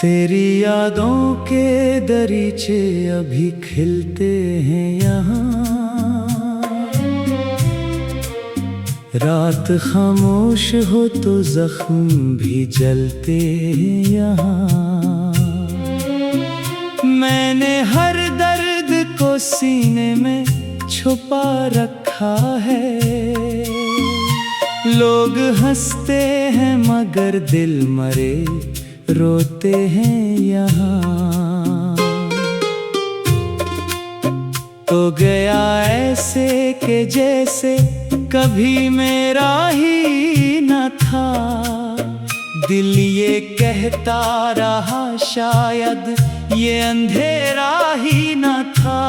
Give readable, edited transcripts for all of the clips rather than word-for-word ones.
तेरी यादों के दरीचे अभी खिलते हैं यहाँ। रात खामोश हो तो जख्म भी जलते हैं यहाँ। मैंने हर दर्द को सीने में छुपा रखा है। लोग हंसते हैं मगर दिल मरे रोते हैं यहाँ। तो गया ऐसे कि जैसे कभी मेरा ही न था। दिल ये कहता रहा शायद ये अंधेरा ही न था।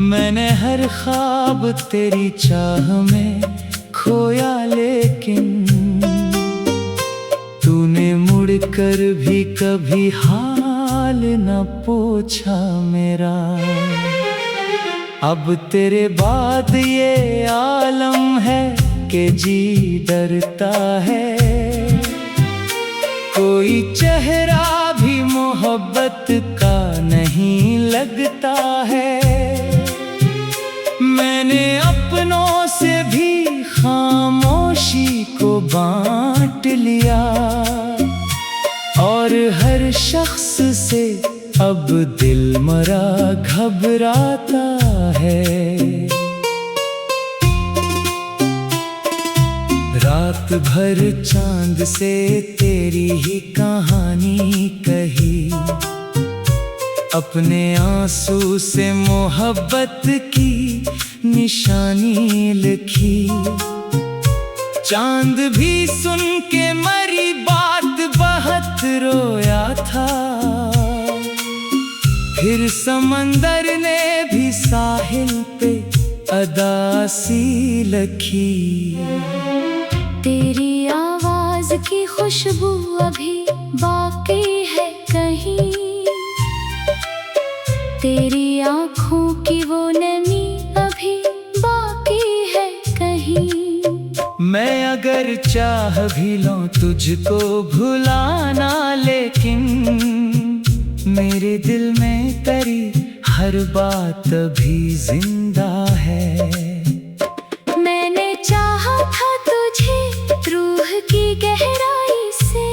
मैंने हर ख्वाब तेरी चाह में खोया, लेकिन तूने मुड़कर भी कभी हाल न पूछा मेरा। अब तेरे बाद ये आलम है कि जी डरता है। कोई चेहरा भी मोहब्बत का नहीं लगता है। मैंने अपनों से भी खामोशी को बांट लिया और हर शख्स से अब दिल मरा घबराता है। रात भर चांद से तेरी ही कहानी कही, अपने आंसू से मोहब्बत की निशानी लिखी। चांद भी सुन के मरी बात बहुत रोया था। फिर समंदर ने भी साहिल पे अदासी लिखी। तेरी आवाज की खुशबू अभी बाकी है कहीं, तेरी आँखों की वो नमी अभी बाकी है कहीं। मैं अगर चाह भी लूं तुझको भुलाना, लेकिन मेरे दिल में तेरी हर बात अभी जिंदा है। मैंने चाहा था तुझे रूह की गहराई से,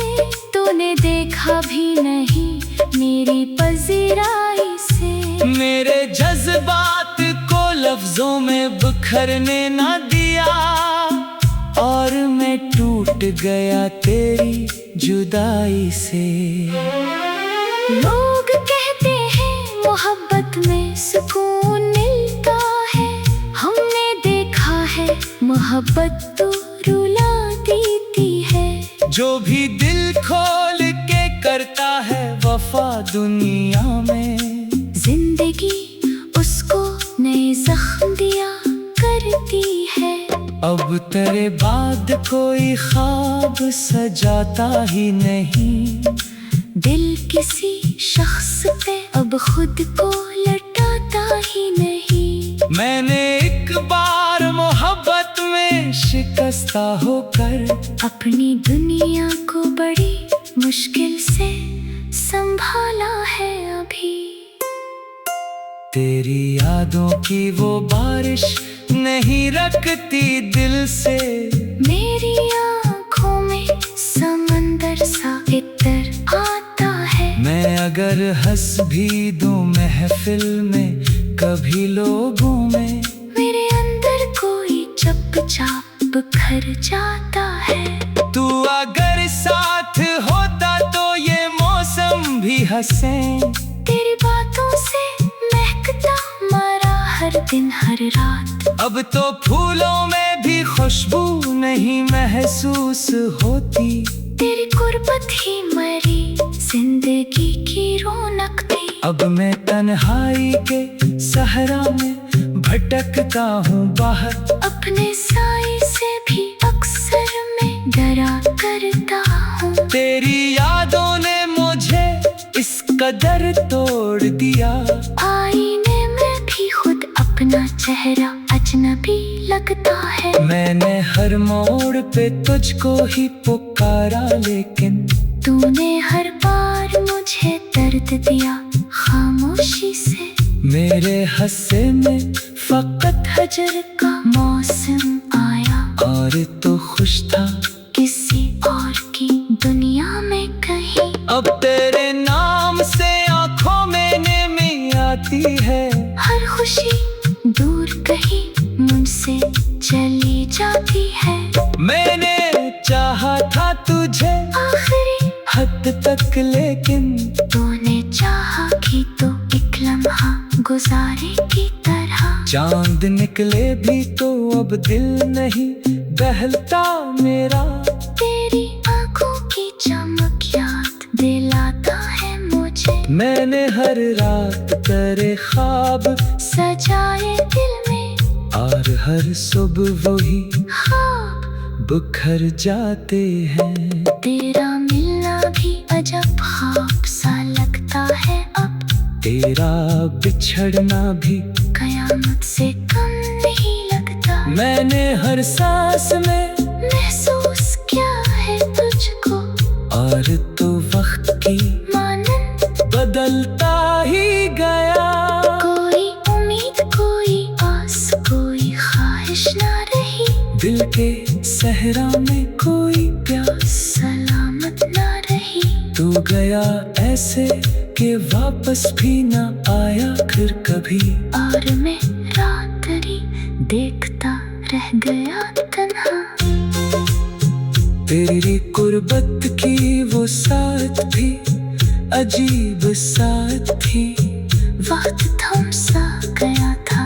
तूने देखा भी नहीं मेरी पजीराई से। मेरे जज्बात को लफ्जों में बिखरने ना दिया और मैं टूट गया तेरी जुदाई से। लोग कहते हैं मोहब्बत में सुकून मिलता है, हमने देखा है मोहब्बत तो रुला देती है। जो भी दिल खोल के करता है वफा दुनिया में, जिंदगी उसको नए जख्म दिया करती है। अब तेरे बाद कोई ख्वाब सजाता ही नहीं। दिल किसी शख्स पे अब खुद को लटाता ही नहीं। मैंने एक बार मोहब्बत में शिकस्ता होकर अपनी दुनिया को बड़ी मुश्किल से संभाला है अभी। तेरी यादों की वो बारिश नहीं रखती दिल से। मेरी आँखों में समंदर सा इतर आता है। मैं अगर हंस भी दूं महफिल में कभी लोगों में, मेरे अंदर कोई चुपचाप बिखर जाता है। तू अगर साथ होता तो ये मौसम भी हंसे। तेरी बातों से महकता मरा हर दिन हर रात। अब तो फूलों में भी खुशबू नहीं महसूस होती। तेरी गुर्बत ही मरी जिंदगी की रौनक थी। अब मैं तन्हाई के सहरा में भटकता हूँ बाहर। अपने साए से भी अक्सर मैं डरा करता हूँ। तेरी यादों ने मुझे इस कदर तोड़ दिया। आईने में भी खुद अपना चेहरा अजनबी लगता है। मैंने हर मोड़ पे तुझको ही पुकारा, लेकिन तूने हर बार मुझे दर्द दिया खामोशी से। मेरे हंसे में फकत हजर का मौसम आया और तो खुश था किसी और की दुनिया में कहीं। अब तेरे नाम से आंखों में नेमी आती है। हर खुशी दूर कहीं मुझसे चली जाती है। मैंने चाहा था तुझे आखिरी हद तक लेकिन तूने चाहा कि तो एक लम्हा गुजारे की तरह। चांद निकले भी तो अब दिल नहीं बहलता मेरा। तेरी आंखों की चमक याद दिलाता है मुझे। मैंने हर रात तेरे ख्वाब सजाए दिल में और हर सुबह वही ख्वाब बिखर जाते हैं। तेरा मिलना भी अजब ख्वाब सा लगता है अब। तेरा बिछड़ना भी कयामत से कम नहीं लगता। मैंने हर सांस में महसूस किया है तुझको और तो वक्त की मानन बदलता ही गया। कोई उम्मीद कोई आस कोई ख्वाहिश ना रही। दिल के सहरा में कोई प्यास सलामत ना रही। तू गया ऐसे कि वापस भी ना आया फिर कभी। और मैं रात्रि देखता रह गया तन्हा। तेरी कुर्बत की वो साथ भी अजीब साथ थी। वक्त थम सा गया था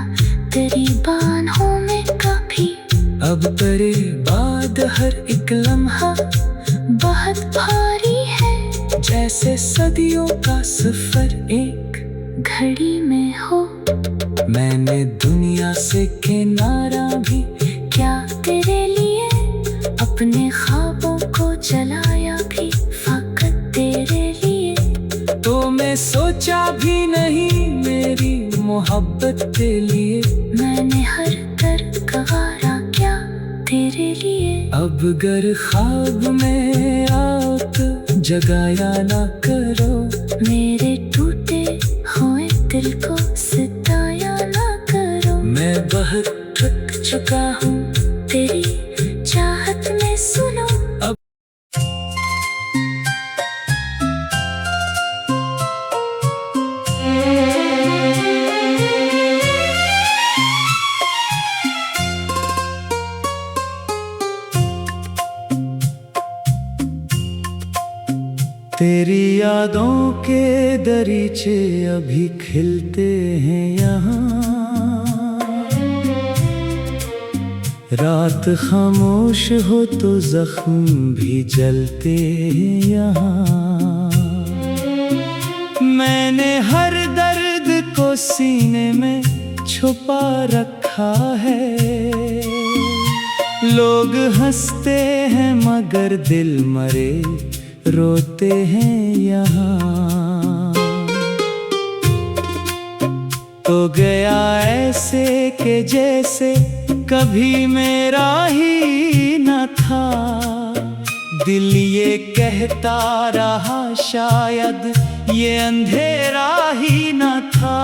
तेरी बाहों में कभी। अब तेरे बाद हर एक लम्हा बहुत भारी है जैसे सदियों का सफर एक घड़ी में हो। मैंने दुनिया से किनारा भी क्या तेरे लिए अपने ख्वाबों को जलाया भी फकत तेरे लिए। तो मैं सोचा भी नहीं मेरी मोहब्बत के लिए। मैंने हर दर्द गवारा क्या तेरे लिए। अब गर ख्वाब में आओ तो जगाया ना करो। मेरे टूटे हुए दिल को सताया ना करो। मैं बहुत थक चुका हूँ तेरी चाहत में सुनो। अब तेरी यादों के दरीचे अभी खिलते हैं यहाँ। रात खामोश हो तो जख्म भी जलते हैं यहाँ। मैंने हर दर्द को सीने में छुपा रखा है। लोग हंसते हैं मगर दिल मरे रोते हैं यहाँ। तो गया ऐसे के जैसे कभी मेरा ही न था। दिल ये कहता रहा शायद ये अंधेरा ही न था।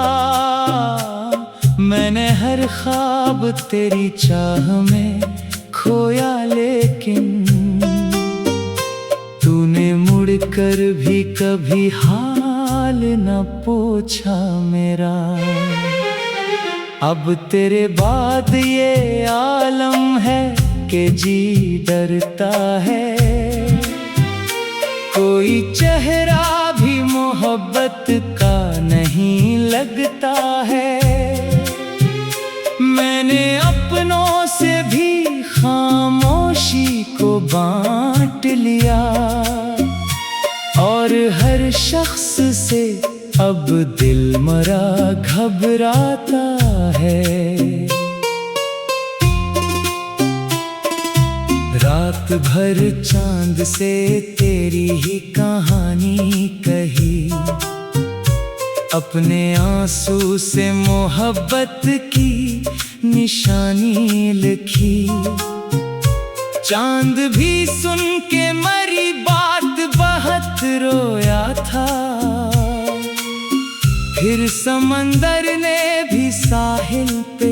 मैंने हर ख्वाब तेरी चाह में खोया लेकिन तूने मुड़कर भी कभी हाल न पूछा मेरा। अब तेरे बाद ये आलम है कि जी डरता है। कोई चेहरा भी मोहब्बत का नहीं लगता है। मैंने अपनों से भी खामोशी को बांट लिया और हर शख्स से अब दिल मरा घबराता है। रात भर चांद से तेरी ही कहानी कही। अपने आंसू से मोहब्बत की निशानी लिखी। चांद भी सुन के मरी बात बहुत फिर समंदर ने भी साहिल पे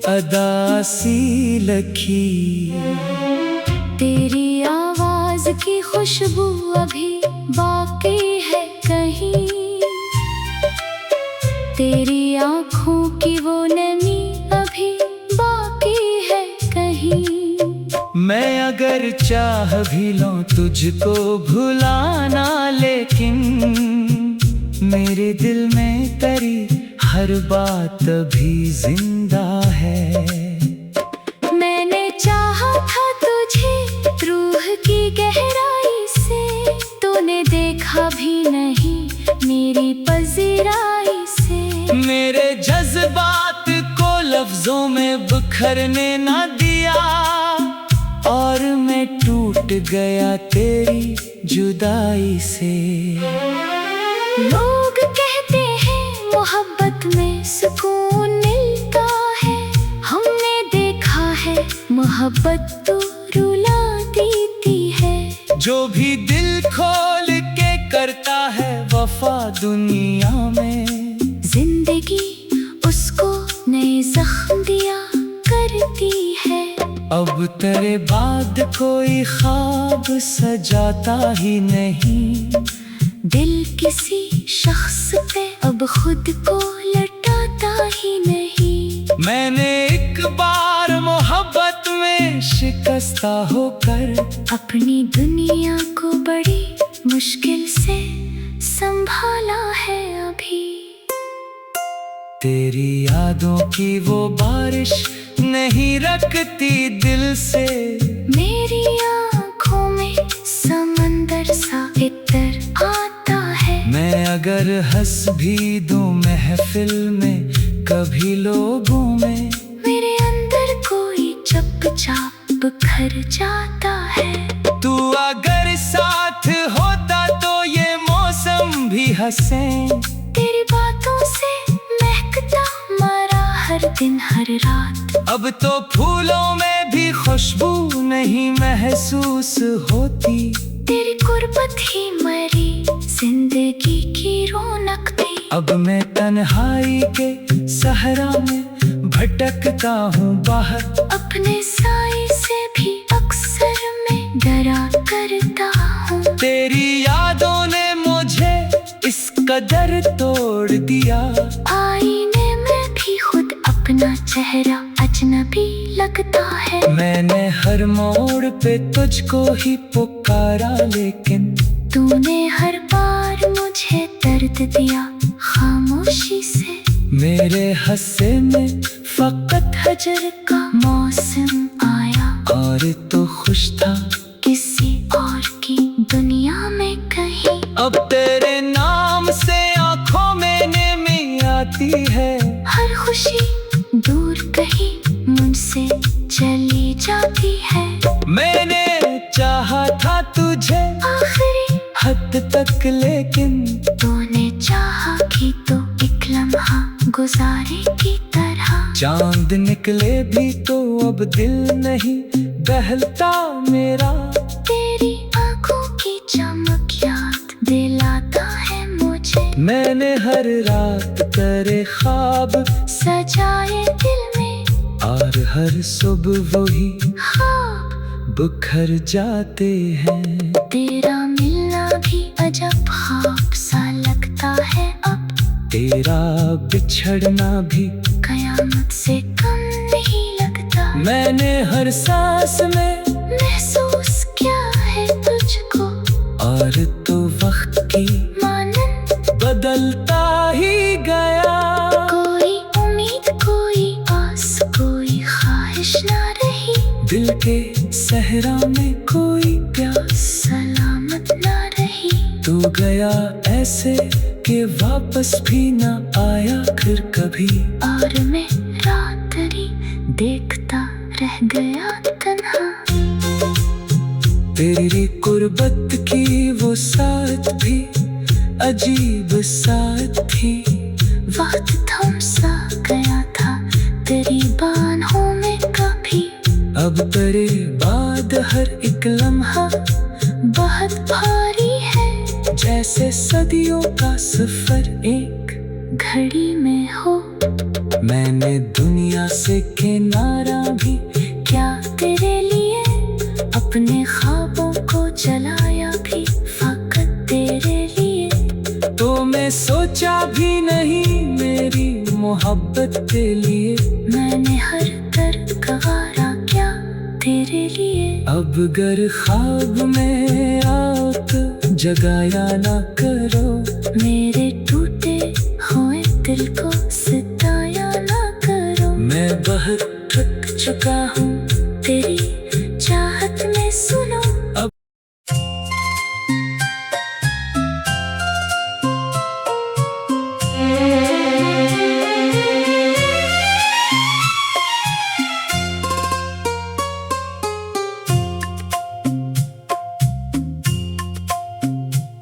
अदा सी लखी। तेरी आवाज की खुशबू अभी बाकी है कहीं, तेरी आँखों की वो नमी अभी बाकी है कहीं। मैं अगर चाह भी लूं तुझको भुलाना, लेकिन मेरे दिल में तेरी हर बात अभी जिंदा है। मैंने चाहा था तुझे रूह की गहराई से, तूने देखा भी नहीं मेरी पजीराई से। मेरे जज्बात को लफ्जों में बिखरने ना दिया, और मैं टूट गया तेरी जुदाई से। लोग कहते हैं मोहब्बत में सुकून मिलता है, हमने देखा है मोहब्बत तो रुला देती है। जो भी दिल खोल के करता है वफा दुनिया में, जिंदगी उसको नए जख्म दिया करती है। अब तेरे बाद कोई ख्वाब सजाता ही नहीं, दिल किसी शख्स पे अब खुद को लटाता ही नहीं। मैंने एक बार मोहब्बत में शिकस्ता होकर अपनी दुनिया को बड़ी मुश्किल से संभाला है अभी। तेरी यादों की वो बारिश नहीं रखती दिल से, मेरी आँखों में समंदर सा इतर आता है। मैं अगर हंस भी दूं महफिल में कभी लोगों में, मेरे अंदर कोई चुपचाप बिखर जाता है। तू अगर साथ होता तो ये मौसम भी हंसे। तेरी बातों से महकता मरा हर दिन हर रात। अब तो फूलों में भी खुशबू नहीं महसूस होती, तेरी गुर्बत ही मरी जिंदगी की रौनक थी। अब मैं तन्हाई के सहरा में भटकता हूँ बाहर, अपने साए से भी अक्सर मैं डरा करता हूँ। तेरी यादों ने मुझे इस कदर तोड़ दिया, आईने में भी खुद अपना चेहरा अजनबी लगता है। मैंने हर मोड़ पे तुझको ही पुकारा, लेकिन तूने हर बार मुझे दर्द दिया खामोशी से। मेरे हंसे में फकत हजर का मौसम आया, और तो खुश था किसी और की दुनिया में कहीं। अब तेरे नाम से आंखों में नमी आती है, हर खुशी दूर कहीं मुझसे चली जाती है। मैंने चाहा था तुझे आखिरी हद तक, लेकिन तूने चाहा कि तो एक लम्हा गुजारे की तरह। चांद निकले भी तो अब दिल नहीं बहलता मेरा, तेरी आंखों की चमक याद दिलाता है मुझे। मैंने हर रात तेरे ख्वाब सजाए दिल में, और हर सुबह वही ख्वाब बिखर जाते हैं। तेरा मिलना भी अजब ख्वाब सा लगता है अब, तेरा बिछड़ना भी कयामत से कम नहीं लगता। मैंने हर सांस में महसूस किया है तुझको, और तो वक्त की मानन बदलता ही गया। कोई उम्मीद कोई आस कोई ख्वाहिश ना रही, दिल के सहरा में कोई प्यास सलामत ना रही। तू गया ऐसे कि वापस भी ना आया फिर कभी, और मैं रात्रि देखता रह गया तन्हा। तेरी कुर्बत की वो साथ भी अजीब साथ थी। वक्त थम सा गया था तेरी बाहों में कभी, अब तेरे बाद हर एक लम्हा बहुत भारी है। जैसे सदियों का सफर एक घड़ी में हो। मैंने दुनिया से किनारा भी क्या तेरे लिए अपने ख्वाबों को जलाया भी फकत तेरे लिए। तो मैं सोचा भी नहीं मेरी मोहब्बत के लिए। मैंने हर दर्द गवारा क्या तेरे लिए। अब गर ख्वाब में आओ तो जगाया ना करो। मेरे टूटे हुए दिल को सताया ना करो। मैं बहुत थक चुका हूँ तेरी चाहत में सुनो। अब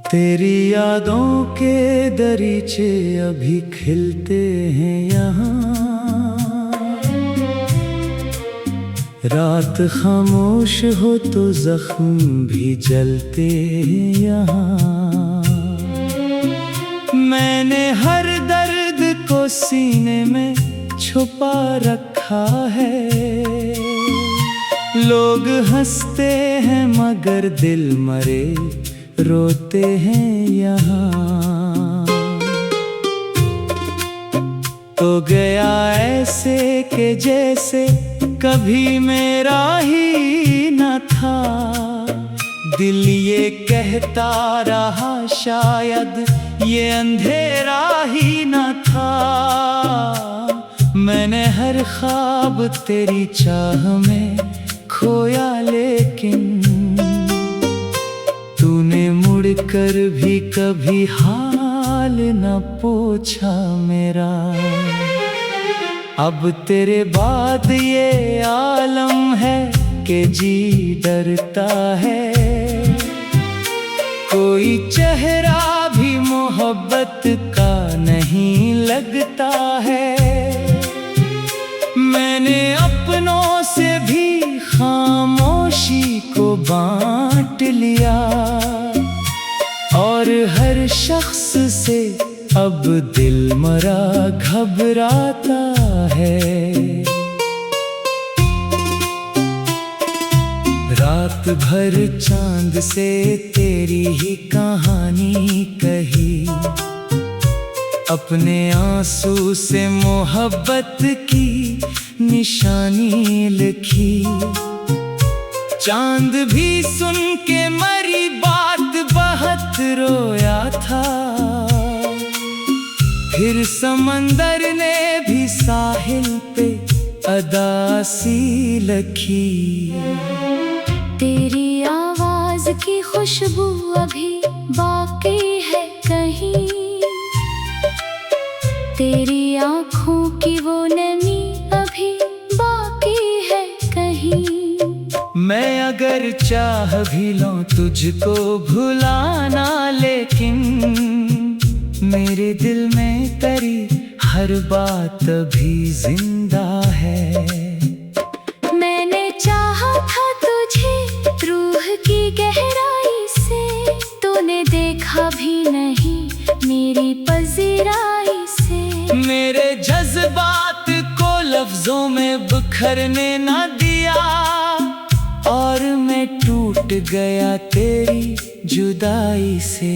तेरी यादों के दरीचे अभी खिलते हैं यहाँ। रात खामोश हो तो जख्म भी जलते हैं यहाँ। मैंने हर दर्द को सीने में छुपा रखा है। लोग हंसते हैं मगर दिल मरे रोते हैं यहाँ। तो गया ऐसे के जैसे कभी मेरा ही न था। दिल ये कहता रहा शायद ये अंधेरा ही न था। मैंने हर ख्वाब तेरी चाह में खोया लेकिन तूने मुड़कर भी कभी हाल न पूछा मेरा। अब तेरे बाद ये आलम है कि जी डरता है। कोई चेहरा भी मोहब्बत का नहीं लगता है। मैंने अपनों से भी खामोशी को बांट लिया और हर शख्स से अब दिल मरा घबराता है। रात भर चांद से तेरी ही कहानी कही। अपने आंसू से मोहब्बत की निशानी लिखी। चांद भी सुन के मरी बात बहुत रोया था। फिर समंदर ने भी साहिल पे अदासी लिखी। तेरी आवाज की खुशबू अभी बाकी है कहीं। तेरी आँखों की वो नमी अभी बाकी है कहीं। मैं अगर चाह भी लूं तुझको भुलाना लेकिन मेरे दिल में तेरी हर बात अभी जिंदा है। मैंने चाहा था तुझे रूह की गहराई से। तूने देखा भी नहीं मेरी पजीराई से। मेरे जज्बात को लफ्जों में बिखरने ना दिया और मैं टूट गया तेरी जुदाई से।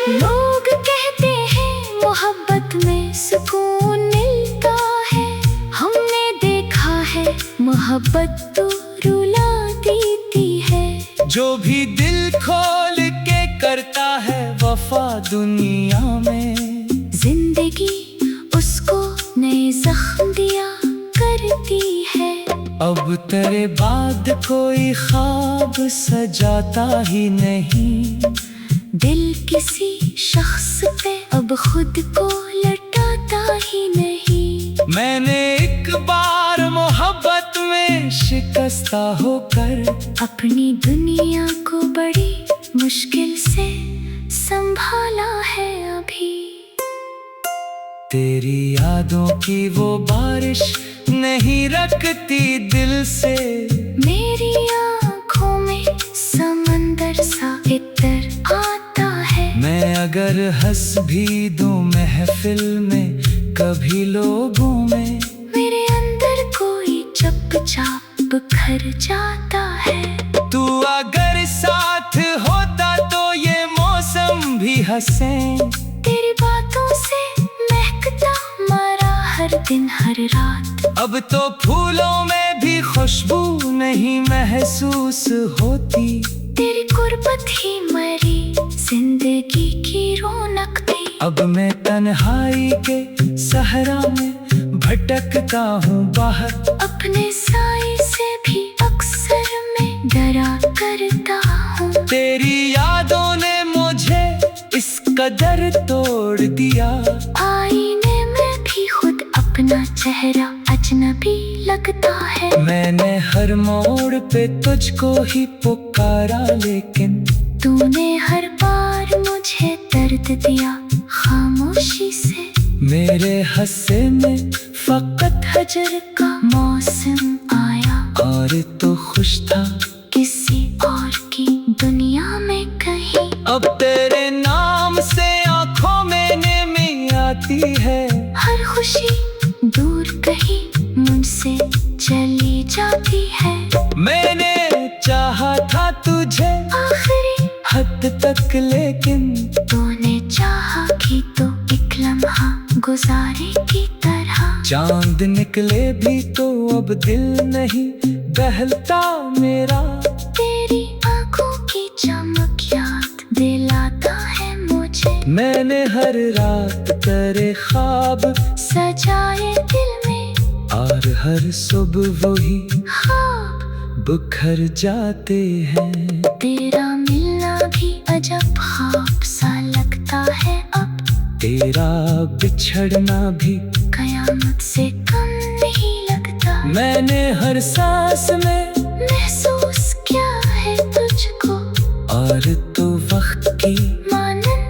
लोग कहते हैं मोहब्बत में सुकून मिलता है। हमने देखा है मोहब्बत तो रुला देती है। जो भी दिल खोल के करता है वफा दुनिया में, जिंदगी उसको नए जख्म दिया करती है। अब तेरे बाद कोई ख्वाब सजाता ही नहीं। दिल किसी शख्स पे अब खुद को लटाता ही नहीं। मैंने एक बार मोहब्बत में शिकस्ता होकर अपनी दुनिया को बड़ी मुश्किल से संभाला है अभी। तेरी यादों की वो बारिश नहीं रखती दिल से। मेरी आँखों में समंदर सा इतर आता है। मैं अगर हंस भी दूं महफिल में कभी लोगों में मेरे अंदर कोई चुपचाप घर जाता है। तू अगर साथ होता तो ये मौसम भी हंसे। तेरी बातों से महकता मरा हर दिन हर रात। अब तो फूलों में भी खुशबू नहीं महसूस होती। तेरी गुर्बत ही मरी जिंदगी की रौनक थी। अब मैं तन्हाई के सहरा में भटकता हूँ बाहर। अपने साए से भी अक्सर मैं डरा करता हूँ। तेरी यादों ने मुझे इस कदर तोड़ दिया। आईने में भी खुद अपना चेहरा अजनबी लगता है। मैंने हर मोड़ पे तुझको ही पुकारा लेकिन तूने हर बार मुझे दर्द दिया खामोशी से। मेरे हंसे में फकत हजर का मौसम आया और तो खुश था किसी और की दुनिया में कहीं। अब तेरे नाम से आंखों में नेमी आती है। हर खुशी दूर कहीं मुझसे चली जाती है। मैंने चाहा था तुझे आखिरी हद तक लेकिन तूने चाहा कि तो एक लम्हा गुजारे की तरह। चांद निकले भी तो अब दिल नहीं बहलता मेरा। तेरी आंखों की चमक याद दिलाता है मुझे। मैंने हर रात तेरे ख्वाब सजाए दिल में और हर सुबह वही ख्वाब बिखर जाते हैं। तेरा मिलना भी अजब ख्वाब सा लगता है अब। तेरा बिछड़ना भी कयामत से कम नहीं लगता। मैंने हर सांस में महसूस किया है तुझको और तो वक्त की मानन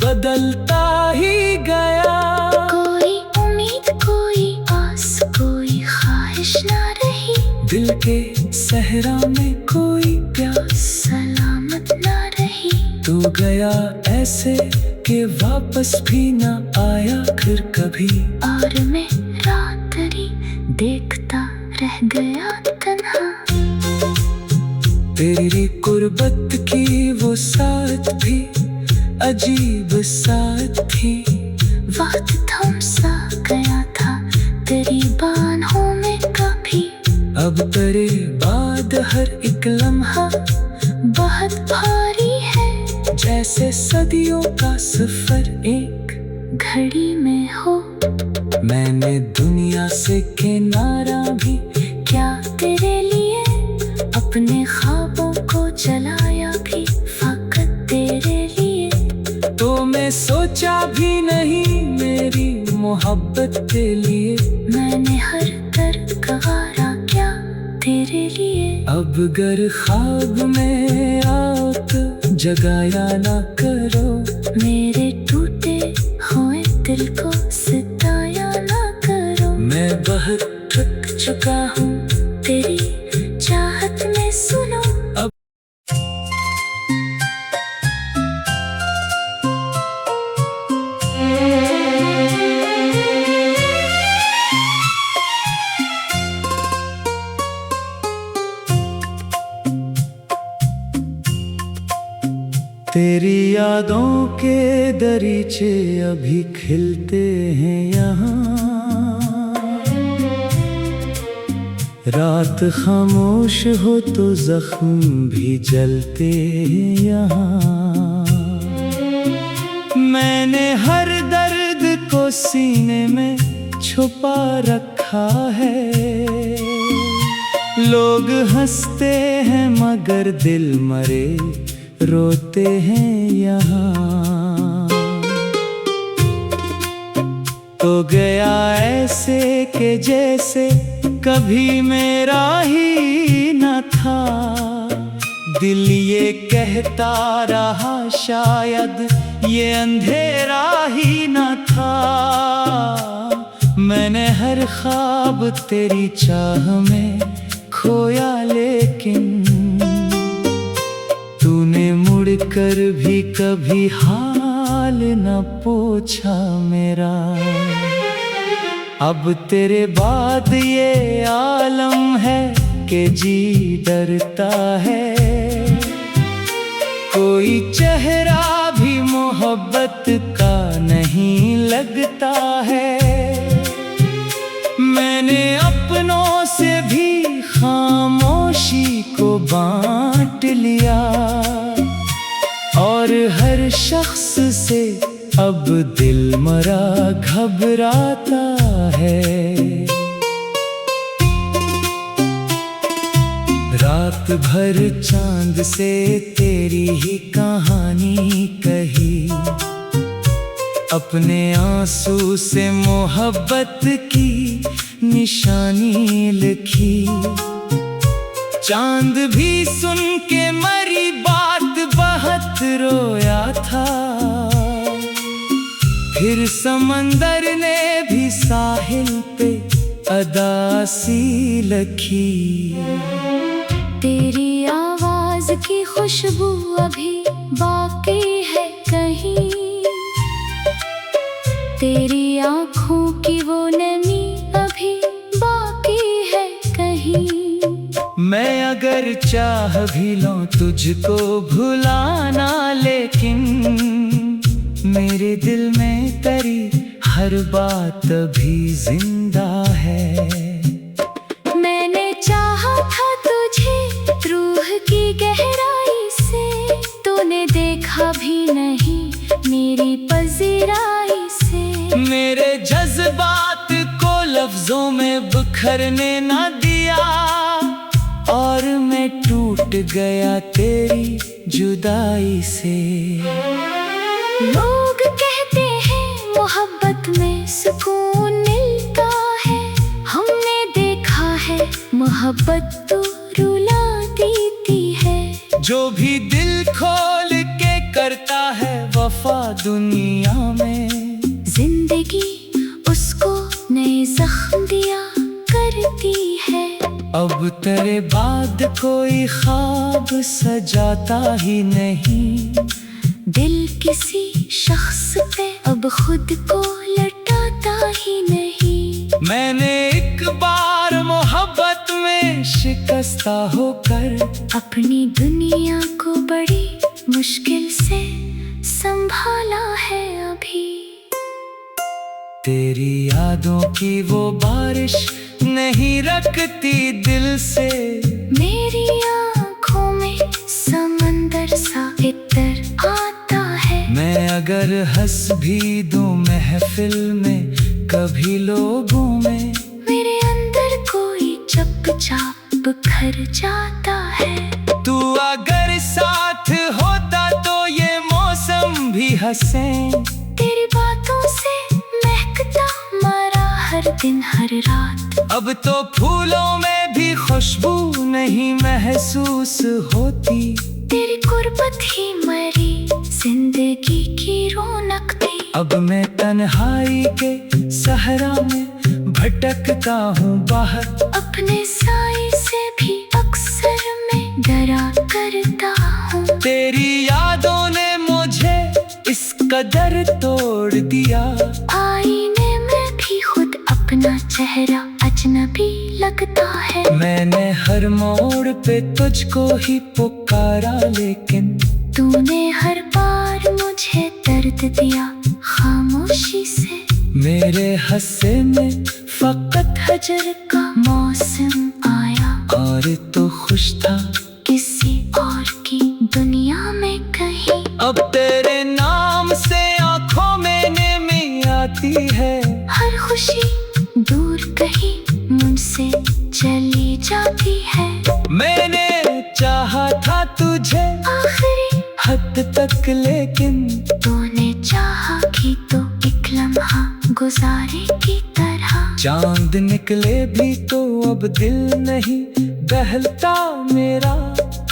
बदलता ही गया। कोई उम्मीद कोई आस कोई ख्वाहिश ना रही। दिल के सहरा में कोई प्यास सलामत ना रही। तू गया ऐसे कि वापस भी ना आया फिर कभी। और मैं रात्रि देखता रह गया तन्हा। तेरी गुर्बत की वो साथ भी अजीब साथ थी। वक्त थम सा गया था तेरी बाहों में कभी। अब तेरे बाद हर एक लम्हा बहुत भारी है जैसे सदियों का सफर एक घड़ी में हो। मैंने दुनिया से किनारा भी क्या तेरे लिए अपने ख्वाबों को जलाया भी फकत तेरे लिए। तो मैं सोचा भी नहीं मेरी मोहब्बत के लिए। मैंने हर दर्द गवारा क्या तेरे लिए। अब गर ख्वाब में आत जगाया ना करो। मेरे टूटे हुए दिल को सिताया ना करो। मैं बहुत थक चुका हूँ तेरी चाहत में सुनो। अब तेरी यादों के दरीचे अभी खिलते हैं यहाँ। रात खामोश हो तो जख्म भी जलते हैं यहाँ। मैंने हर दर्द को सीने में छुपा रखा है। लोग हंसते हैं मगर दिल मरे रोते हैं यहाँ। तो गया ऐसे के जैसे कभी मेरा ही न था। दिल ये कहता रहा शायद ये अंधेरा ही न था। मैंने हर ख्वाब तेरी चाह में खोया लेकिन तूने मुड़कर भी कभी हाल न पोछा मेरा। अब तेरे बाद ये आलम है कि जी डरता है। कोई चेहरा भी मोहब्बत का नहीं लगता है। मैंने अपनों से भी खामोशी को बांट लिया और हर शख्स से अब दिल मरा घबराता है। रात भर चांद से तेरी ही कहानी कही, अपने आंसू से मोहब्बत की निशानी लिखी। चांद भी सुन के मरी बात बहुत रोया था, फिर समंदर ने भी साहिल पे अदासी लिखी। तेरी आवाज की खुशबू अभी बाकी है कहीं, तेरी आँखों की वो नमी अभी बाकी है कहीं। मैं अगर चाह भी लूं तुझको भुलाना, लेकिन मेरे दिल में तेरी हर बात अभी जिंदा है। मैंने चाहा था तुझे रूह की गहराई से, तूने देखा भी नहीं मेरी पजीराई से। मेरे जज्बात को लफ्जों में बिखरने ना दिया और मैं टूट गया तेरी जुदाई से। लोग कहते हैं मोहब्बत में सुकून मिलता है, हमने देखा है मोहब्बत तो रुला देती है। जो भी दिल खोल के करता है वफा दुनिया में, जिंदगी उसको नए जख्म दिया करती है। अब तेरे बाद कोई ख्वाब सजाता ही नहीं, दिल किसी शख्स पे अब खुद को लटाता ही नहीं। मैंने एक बार मोहब्बत में शिकस्ता होकर अपनी दुनिया को बड़ी मुश्किल से संभाला है अभी। तेरी यादों की वो बारिश नहीं रखती दिल से, मेरी आँखों में समंदर सा इतर आता है। मैं अगर हंस भी दूं महफिल में कभी लोगों में, मेरे अंदर कोई चुपचाप बिखर जाता है। तू अगर साथ होता तो ये मौसम भी हंसे। तेरी बातों से महकता मरा हर दिन हर रात। अब तो फूलों में भी खुशबू नहीं महसूस होती, तेरी गुर्बत ही मरी जिंदगी की रौनक थी। अब मैं तन्हाई के सहरा में भटकता हूँ बाहर, अपने साए से भी अक्सर मैं डरा करता हूँ। तेरी यादों ने मुझे इस कदर तोड़ दिया, आईने में भी खुद अपना चेहरा अजनबी लगता है। मैंने हर मोड़ पे तुझको ही पुकारा, लेकिन तूने हर बार मुझे दर्द दिया खामोशी से। मेरे हंसे में फकत हजर का मौसम आया और तो खुश था किसी और की दुनिया में कहीं। अब तेरे नाम से आंखों में नेमी आती है, हर खुशी दूर कहीं मुझसे चली जाती है। मैंने चाहा था तुझे आखिरी हद तक, लेकिन तूने चाहा कि तो एक लम्हा गुजारे की तरह। चांद निकले भी तो अब दिल नहीं बहलता मेरा।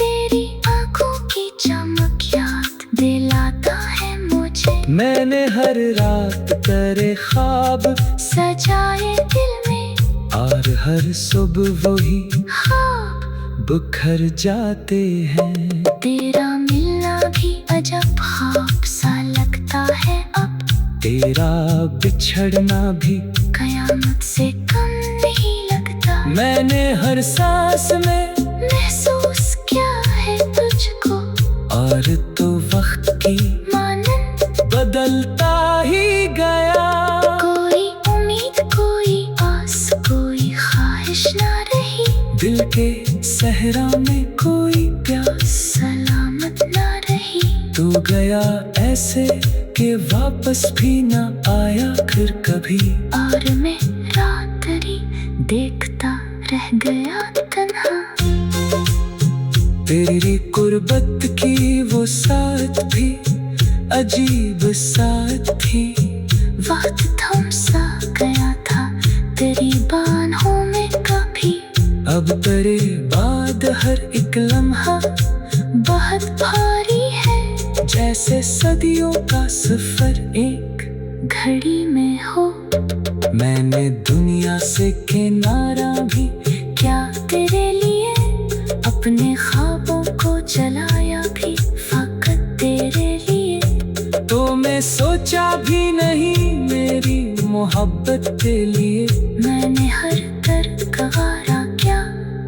तेरी आंखों की चमक याद दिलाता है मुझे। मैंने हर रात तेरे ख्वाब सजाए दिल में और हर सुबह वही ख्वाब बिखर जाते हैं। तेरा मिलना भी अजब ख्वाब सा लगता है। तेरा बिछड़ना भी कयामत से कम नहीं लगता। मैंने हर सांस में महसूस किया है तुझको, और तो वक्त की मानन बदलता ही गया। कोई उम्मीद, कोई आस, कोई ख्वाहिश ना रही। दिल के सहरा में कोई प्यास सलामत ना रही। तू गया ऐसे कि वापस भी ना आया फिर कभी। और मैं रात्रि देखता रह गया तन्हा। तेरी कुर्बत की वो साथ भी अजीब साथ थी। वक्त थम सा गया था तेरी बाहों में कभी। अब तेरे बाद हर एक लम्हा बहुत भारी है, जैसे सदियों का सफर एक घड़ी में हो। मैंने दुनिया से किनारा भी क्या तेरे लिए अपने ख्वाबों को जलाया भी, फकत तेरे लिए। तो मैं सोचा भी नहीं मेरी मोहब्बत के लिए। मैंने हर दर्द गवारा क्या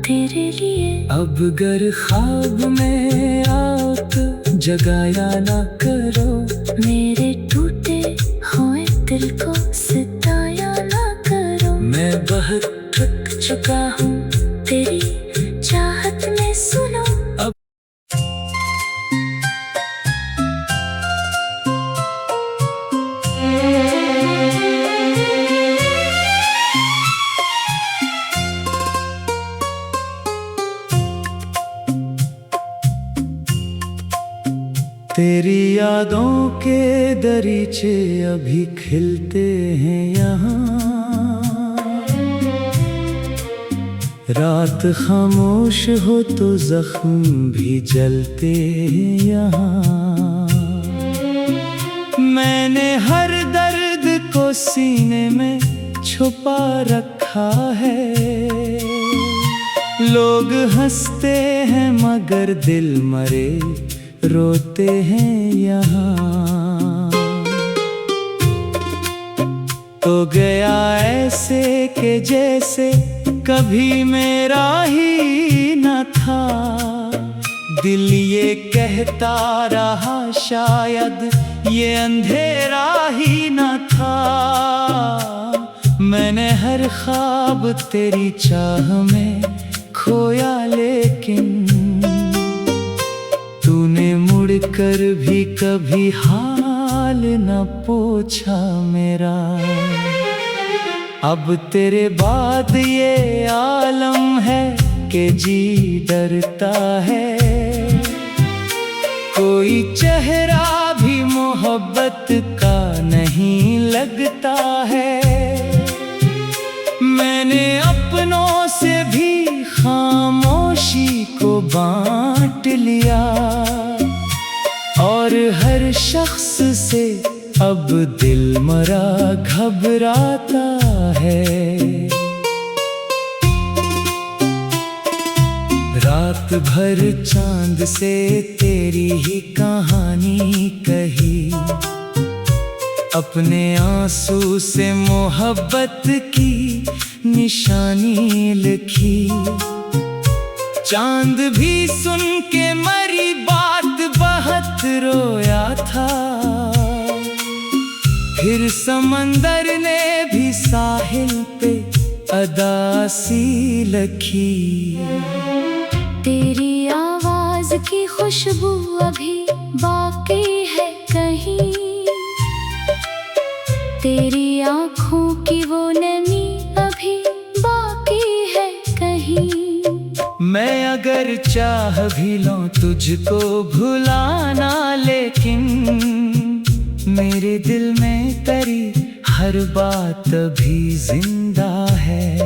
तेरे लिए। अब गर ख्वाब में आओ तो जगाया ना करो। मेरे टूटे हुए दिल को सताया ना करो। मैं बहुत थक चुका हूँ तेरी चाहत में सुनो। तेरी यादों के दरीचे अभी खिलते हैं यहाँ। रात खामोश हो तो जख्म भी जलते हैं यहाँ। मैंने हर दर्द को सीने में छुपा रखा है। लोग हंसते हैं मगर दिल मरे रोते हैं यहाँ। तो गया ऐसे कि जैसे कभी मेरा ही न था। दिल ये कहता रहा शायद ये अंधेरा ही न था। मैंने हर ख्वाब तेरी चाह में खोया, लेकिन तूने मुड़कर भी कभी हाल न पूछा मेरा। अब तेरे बाद ये आलम है कि जी डरता है। कोई चेहरा भी मोहब्बत का नहीं लगता है। मैंने अपनों से भी खामोशी को बांट लिया, और हर शख्स से अब दिल मरा घबराता है। रात भर चांद से तेरी ही कहानी कही, अपने आंसू से मोहब्बत की निशानी लिखी। चांद भी सुन के मरी बात बहुत रोया था। फिर समंदर ने भी साहिल पे अदासी लिखी। तेरी आवाज की खुशबू अभी बाकी है कहीं। तेरी आँखों की वो नमी अभी बाकी है कहीं। मैं अगर चाह भी लूं तुझको भुलाना, लेकिन मेरे दिल में तेरी हर बात अभी जिंदा है।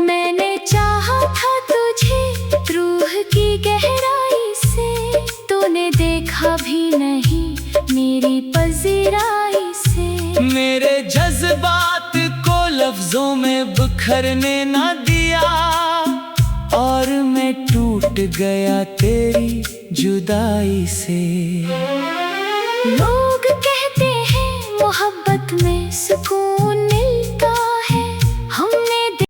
मैंने चाहा था तुझे रूह की गहराई से, तूने देखा भी नहीं मेरी पजीराई से। मेरे जज्बात को लफ्जों में बिखरने ना दिया, और मैं टूट गया तेरी जुदाई से।